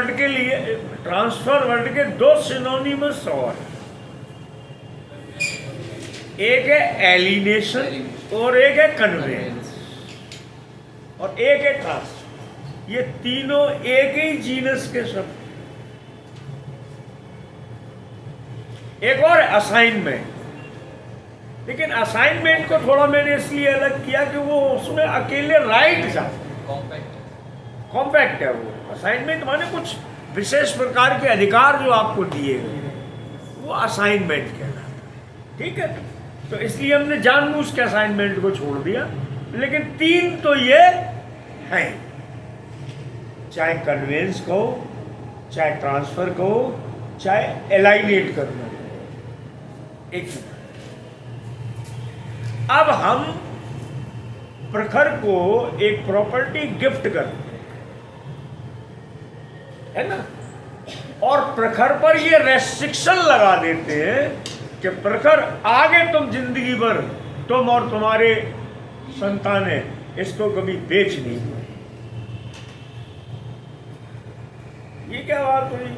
Word के लिए transfer word के दो सिनोनिमस और एक है एलिनेशन और एक है कन्वेंस और एक है ट्रांसफर। ये तीनों एक ही जीनस के शब्द। एक और असाइनमेंट, लेकिन असाइनमेंट को थोड़ा मैंने इसलिए अलग किया कि वो उसमें अकेले राइट जाते, कॉम्पैक्ट है वो। असाइनमेंट माने कुछ विशेष प्रकार के अधिकार जो आपको दिए गए, वो असाइनमेंट कहलाता है। ठीक है, तो इसलिए हमने जानबूझ के असाइनमेंट को छोड़ दिया। लेकिन तीन तो ये हैं, चाहे कन्वेंस कहो, चाहे ट्रांसफर कहो, चाहे एलाइनेट करना। एक अब हम प्रखर को एक प्रॉपर्टी गिफ्ट करते हैं, है ना, और प्रखर पर ये रेस्ट्रिक्शन लगा देते हैं कि प्रखर आगे तुम जिंदगी भर, तुम और तुम्हारे संतानें इसको कभी बेच नहीं हुए। ये क्या बात हुई?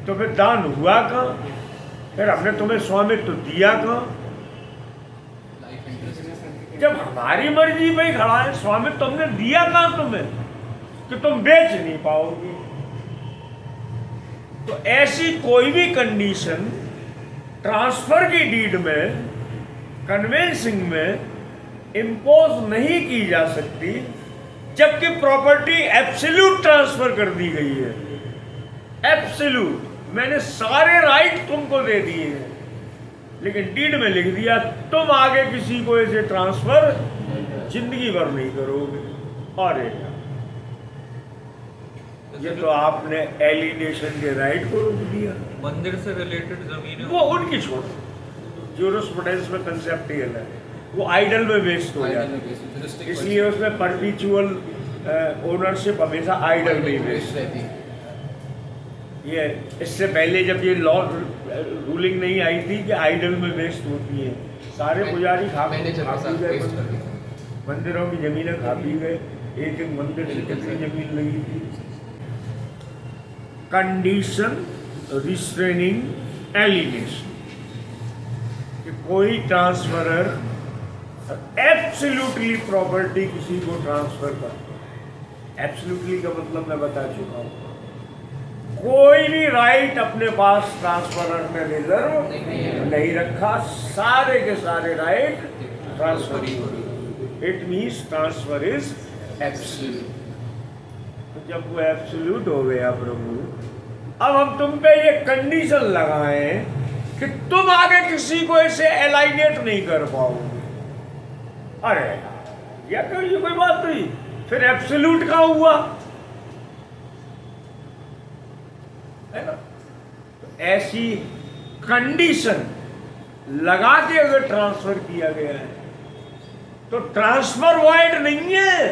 तो फिर दान हुआ कहाँ? फिर हमने तुम्हें स्वामित्व तो दिया कहाँ? जब हमारी मर्जी पे ही खड़ा है, स्वामित्व तो हमने दिया कहाँ तुम्हें कि तुम बेच नहीं पाओगे? तो ऐसी कोई भी कंडीशन ट्रांसफर की डीड में, कन्वेंसिंग में इम्पोज नहीं की जा सकती, जबकि प्रॉपर्टी एब्सोल्यूट ट्रांसफर कर दी गई है। एब्सोल्यूट, मैंने सारे राइट तुमको दे दिए हैं, लेकिन डीड में लिख दिया तुम आगे किसी को ऐसे ट्रांसफर जिंदगी भर नहीं करोगे। और ये तो आपने एलिनेशन के राइट को रोक दिया। मंदिर से रिलेटेड जमीन वो उनकी छोड़, ज्यूरिस्प्रूडेंस में कंसेप्ट ही अलग है, वो आइडल में वेस्ट हो जाता है, इसलिए उसमें परपिचुअल ओनरशिप हमेशा आइडल में ही वेस्ट रहती है। ये इससे पहले जब ये लॉ रूलिंग नहीं आई थी कि आइडल में वेस्ट होती है, सारे पुजारी खा पी गए, मंदिरों की जमीनें खा पी गए। एक एक मंदिर से कितनी जमीन लगी थी। कंडीशन रिस्ट्रेनिंग एलिनेशन, कि कोई ट्रांसफरर एब्सोल्युटली प्रॉपर्टी किसी को ट्रांसफर करता है। एब्सोल्युटली का मतलब मैं बता चुका हूँ, कोई भी राइट अपने पास ट्रांसफरर ने रिजर्व नहीं रखा, सारे के सारे right transfer. It means transfer is absolute. तो जब वो एब्सोल्यूट हो गया प्रभु, अब हम तुम पे ये कंडीशन लगाए कि तुम आगे किसी को ऐसे एलाइनेट नहीं कर पाओगे। अरे या तो ये कोई बात नहीं, फिर एब्सोल्यूट कहाँ हुआ? है ना? तो ऐसी कंडीशन लगा के अगर ट्रांसफर किया गया है तो ट्रांसफर वॉइड नहीं है,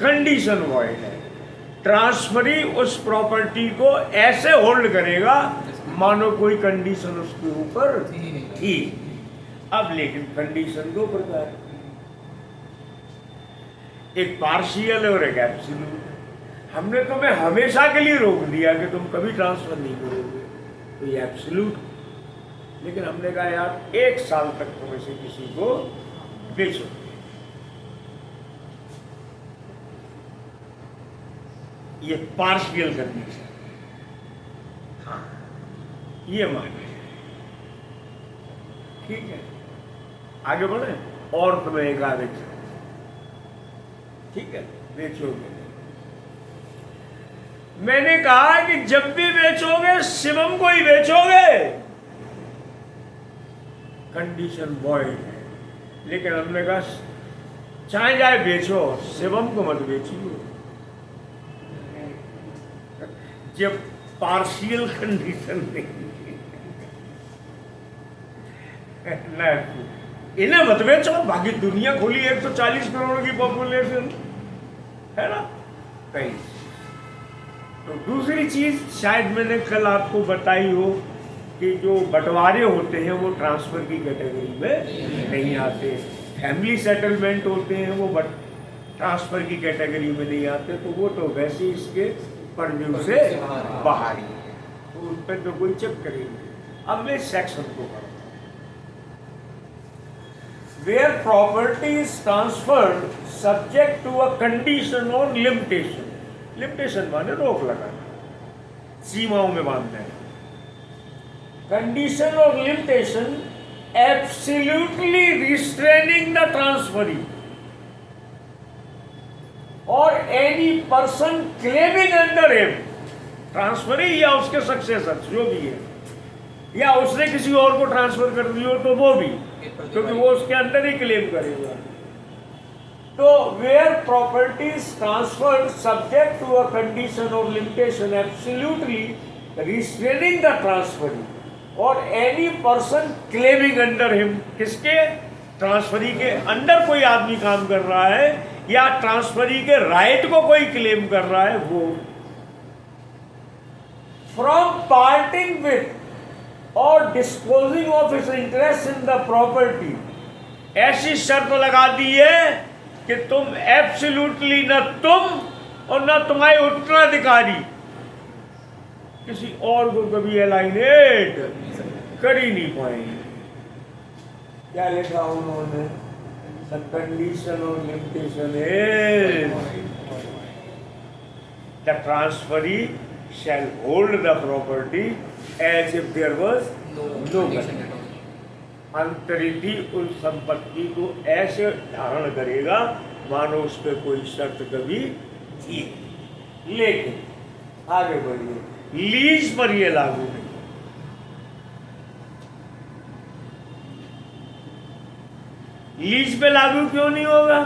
कंडीशन वॉइड है। ट्रांसफरी उस प्रॉपर्टी को ऐसे होल्ड करेगा मानो कोई कंडीशन उसके ऊपर थी। अब लेकिन कंडीशन दो प्रकार, एक पार्शियल और एक एब्सोल्यूट। हमने तुम्हें हमेशा के लिए रोक दिया कि तुम कभी ट्रांसफर नहीं करोगे, तो ये एब्सोल्यूट। लेकिन हमने कहा यार 1 साल तक तुम ऐसे किसी को बेचो, ये पार्शियल कंडीशन। हाँ, ये माने, ठीक है, आगे बढ़े। और तुम्हें एक आगे, ठीक है, बेचोगे। मैंने कहा कि जब भी बेचोगे शिवम को ही बेचोगे, कंडीशन वॉइड है। लेकिन हमने कहा चाहे जाए बेचो, शिवम को मत बेचिए। जब पार्शियल कंडीशन नहीं, इन्हें मत बेचो, बाकी दुनिया खुली 140 करोड़ की पॉपुलेशन है ना कहीं। तो दूसरी चीज शायद मैंने कल आपको बताई हो कि जो बंटवारे होते हैं वो ट्रांसफर की कैटेगरी में नहीं आते। फैमिली सेटलमेंट होते हैं वो ट्रांसफर की कैटेगरी में नहीं आते, तो वो तो वैसे इसके परव्यू से बाहर ही है, तो उस पर तो कोई चक्कर ही नहीं। अब मैं सेक्शन को करूँ, where property is transferred subject to a condition or limitation. Limitation माने रोक लगाना, सीमाओं में बांधना है। Condition or limitation absolutely restraining the transferee or any person claiming under him, transferee या उसके सक्सेसर जो भी है, या उसने किसी और को ट्रांसफर कर दिया तो वो भी, क्योंकि वो उसके अंदर ही क्लेम करेगा। तो where property is transferred subject to a condition or limitation absolutely restraining the transferee or any person claiming under him, किसके? ट्रांसफरी के अंडर कोई आदमी काम कर रहा है या ट्रांसफरी के राइट को कोई क्लेम कर रहा है, वो फ्रॉम पार्टिंग विथ और disposing of its interest in the property. ऐसी शर्त लगा दी है कि तुम एब्सोल्युटली न तुम और न तुम्हारे उत्तराधिकारी किसी और को कभी एलाइनेट कर ही नहीं पाएंगे। क्या लिखा उन्होंने? The condition or limitation is the transferee shall hold the property as if there was no condition. अंतरिधि उस संपत्ति को ऐसे धारण करेगा मानो उस पर कोई शर्त कभी थी। लेकिन आगे बढ़िए, लीज पर यह लागू नहीं। लीज पे लागू क्यों नहीं होगा?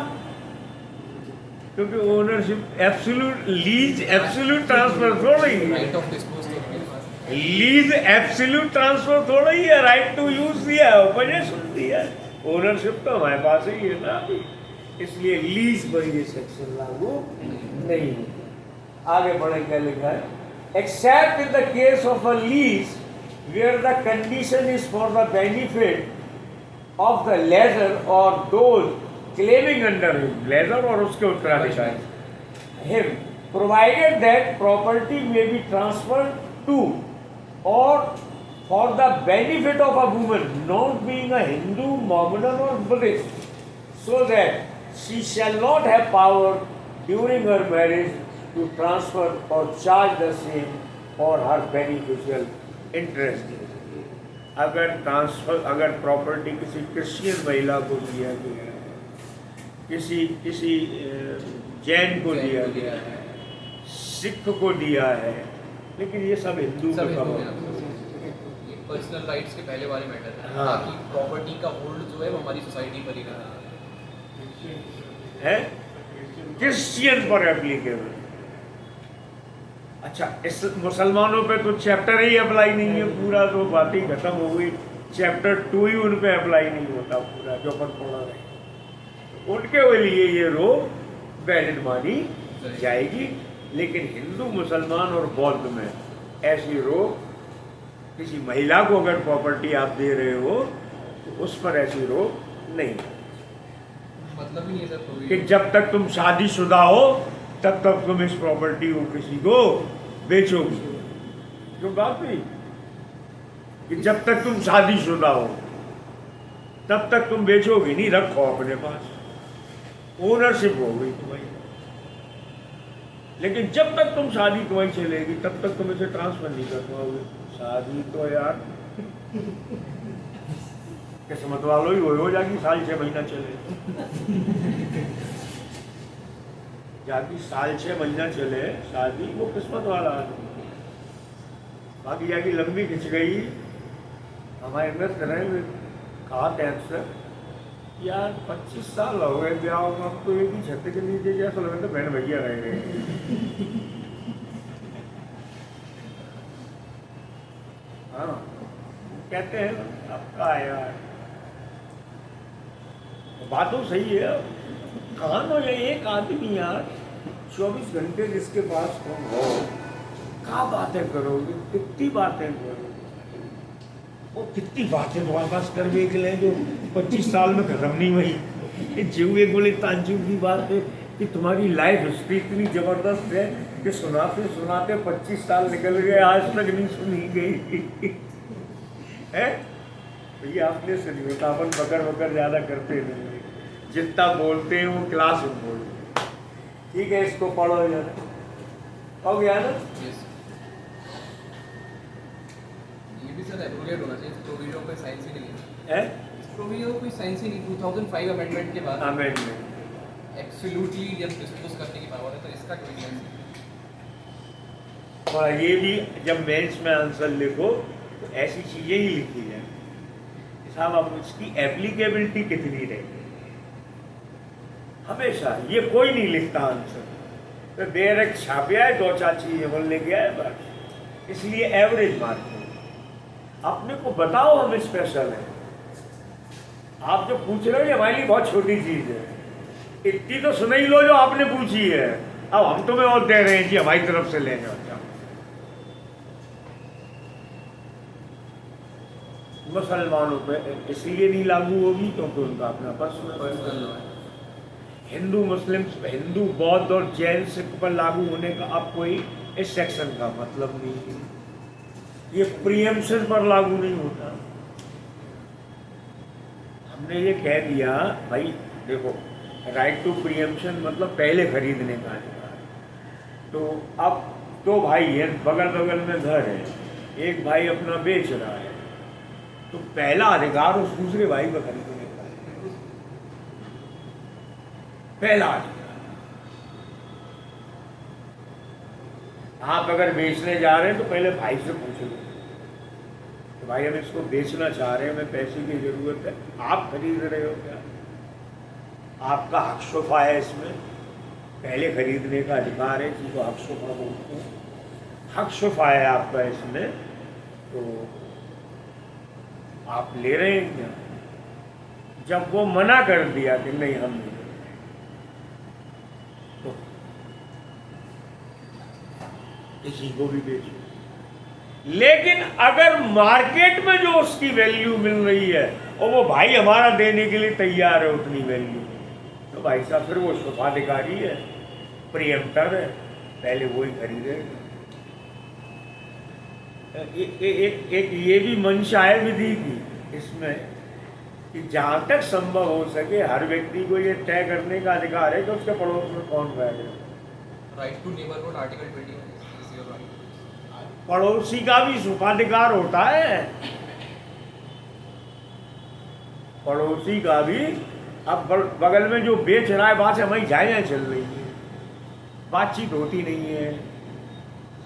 क्योंकि ownership absolute, lease absolute transfer थोड़ा ही है, लीज एब्सोल्यूट ट्रांसफर थोड़ा ही है। राइट टू यूज दिया है, पोजेशन दिया है, ओनरशिप तो हमारे पास ही है ना अभी, इसलिए लीज पर ये सेक्शन लागू नहीं है। आगे बढ़े, क्या लिखा है? Except in the case of a lease where the condition is for the benefit of the lessor or those claiming under him, lessor और उसके उत्तराधिकारी, him, provided that property may be transferred to or for the benefit of a woman not being a Hindu, Mohammedan or Buddhist, so that she shall not have power during her marriage to transfer or charge the same for her beneficial interest. अगर property किसी Christian महिला को दिया गया है, किसी जैन को दिया गया है, सिख को दिया है, लेकिन ये सब हिंदू का पर्सनल राइट्स के पहले वाले मैटर है। हाँ। ताकि प्रॉपर्टी का होल्ड जो है वो हमारी सोसाइटी पर ही रहा है, क्रिश्चियन पर एप्लीकेबल। अच्छा, इस मुसलमानों पे तो चैप्टर ही अप्लाई नहीं है पूरा, तो बात ही खत्म हो गई। चैप्टर 2 ही उन पे अप्लाई नहीं होता पूरा, जो अपन पढ़ा रहे हैं। उनके लिए ये रो वैलिड मानी जाएगी, लेकिन हिंदू, मुसलमान और बौद्ध में ऐसी रो, किसी महिला को अगर प्रॉपर्टी आप दे रहे हो तो उस पर ऐसी रो नहीं, मतलब ही नहीं है सर कि जब तक तुम शादीशुदा हो तब तक तुम इस प्रॉपर्टी को किसी को बेचोगी। क्यों बात नहीं कि जब तक तुम शादीशुदा हो तब तक तुम बेचोगी नहीं, रखो अपने पास, ओनरशिप हो गई तुम्हारी। लेकिन जब तक तुम शादी तुम्हारी चलेगी तब तक तुम इसे ट्रांसफर नहीं कर पाओगे। शादी तो यार किस्मत वालों ही हो जाएगी, साल 6 महीना चले जाती, साल 6 महीना चले शादी, वो किस्मत वाला आदमी। बाकी जाके लंबी खिंच गई। हमारे मित्र हैं, कहा थे अक्सर यार 25 साल हो गए ब्याह में, अब तो एक ही छत के नीचे जैसा लग रहा था बहन भैया रह गए। हाँ, कहते हैं आपका यार बात तो सही है। कहाँ हो जाए एक आदमी यार 24 घंटे जिसके पास तुम हो, क्या बातें करोगे, कितनी बातें करोगे, वो कितनी बातें तुम्हारे पास कर देख लें जो 25 साल में खत्म नहीं हुई। जीव एक बोले तांजू की बात है, कि तुम्हारी लाइफ हिस्ट्री इतनी ज़बरदस्त है कि सुनाते सुनाते 25 साल निकल गए, आज तक नहीं सुनी गई है। तो ये आपने सुनी होता, अपन बकर ज़्यादा करते नहीं, जितना बोलते हैं वो क्लास में बोलते। ठीक है, इसको पढ़ो जरा, हो गया ना। Yes. ये भी सर एब्रोगेट होना चाहिए, इस प्रोविजन कोई साइंस ही नहीं है। है इस प्रोविजन कोई साइंस ही नहीं। 2005 अमेंडमेंट के बाद अमेंडमेंट एब्सोल्युटली जब डिस्पोज करने की पावर है, तो इसका कोई सेंस नहीं। और ये भी जब मेंस में आंसर लिखो तो ऐसी चीज़ें ही लिखी जाए साहब, अब उसकी एप्लीकेबिलिटी कितनी रहेगी। हमेशा ये कोई नहीं लिखता आंसर, तो डायरेक्ट छापे आए, 2-4 चीज़ें बोलने के आए बस, इसलिए एवरेज मार्क हो। अपने को बताओ हम स्पेशल हैं। आप जो पूछ रहे हो ये हमारे लिए बहुत छोटी चीज़ है, इतनी तो सुन ही लो जो आपने पूछी है। अब हम तुम्हें और दे रहे हैं कि हमारी तरफ से ले जाओ। मुसलमानों पे इसलिए नहीं लागू होगी क्योंकि उनका अपना पर्सनल लॉ है। हिंदू मुस्लिम, हिंदू बौद्ध और जैन सिख पर लागू होने का अब कोई इस सेक्शन का मतलब नहीं है। ये प्रीएम्पशन पर लागू नहीं होता। हमने ये कह दिया भाई देखो, राइट टू प्रीएम्पशन मतलब पहले खरीदने का अधिकार। तो अब 2 भाई हैं, बगल बगल में घर है, एक भाई अपना बेच रहा है, तो पहला अधिकार उस दूसरे भाई को खरीदने का है, पहला अधिकार। आप अगर बेचने जा रहे हैं तो पहले भाई से पूछ लो तो भाई हम इसको बेचना चाह रहे हैं, हमें पैसे की जरूरत है, आप खरीद रहे हो क्या? आपका हक शुफा है इसमें, पहले खरीदने का अधिकार है, जिसको हक शुफा बोलते हैं। हक शुफा है आपका इसमें, तो आप ले रहे हैं क्या? जब वो मना कर दिया कि नहीं हम नहीं ले रहे, तो किसी को भी बेचो। लेकिन अगर मार्केट में जो उसकी वैल्यू मिल रही है और वो भाई हमारा देने के लिए तैयार है उतनी वैल्यू, तो भाई साहब फिर वो शुभाधिकारी है, प्रियम्पर है, पहले वो ही खरीदेगा। एक ये भी मंशा है विधि की इसमें कि जहाँ तक संभव हो सके हर व्यक्ति को ये तय करने का अधिकार है कि उसके पड़ोस में कौन रहेगा। राइट टू नेबरहुड आर्टिकल 21 पड़ोसी का भी सुखाधिकार होता है, पड़ोसी का भी। अब बगल में जो बेच रहा है, बात हमारी जाए चल रही है, बातचीत होती नहीं है,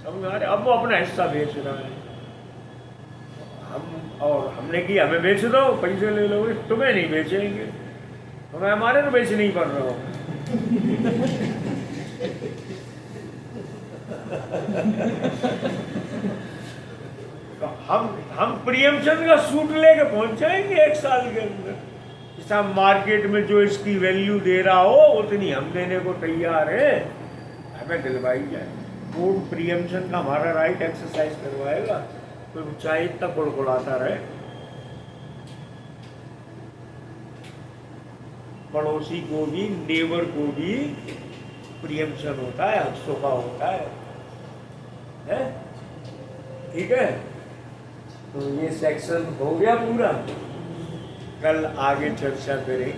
समझ आ रहे। अब वो अपना हिस्सा बेच रहा है, हम और हमने कि हमें बेच दो, पैसे ले लो। तुम्हें नहीं बेचेंगे, तुम्हें हमारे तो बेच नहीं पड़ रहा हो। तो हम प्रियम्पशन का सूट लेके पहुंच जाएंगे 1 साल के अंदर। जैसा मार्केट में जो इसकी वैल्यू दे रहा हो उतनी हम देने को तैयार है, हमें दिलवाई जाए। कोर्ट प्रियम्पशन का हमारा राइट एक्सरसाइज करवाएगा, तो चाहे इतना कुड़कुड़ाता रहे। पड़ोसी को भी, नेबर को भी प्रियम्पशन होता है, हक होता है? ठीक है, तो ये सेक्शन हो गया पूरा। कल आगे चर्चा करें।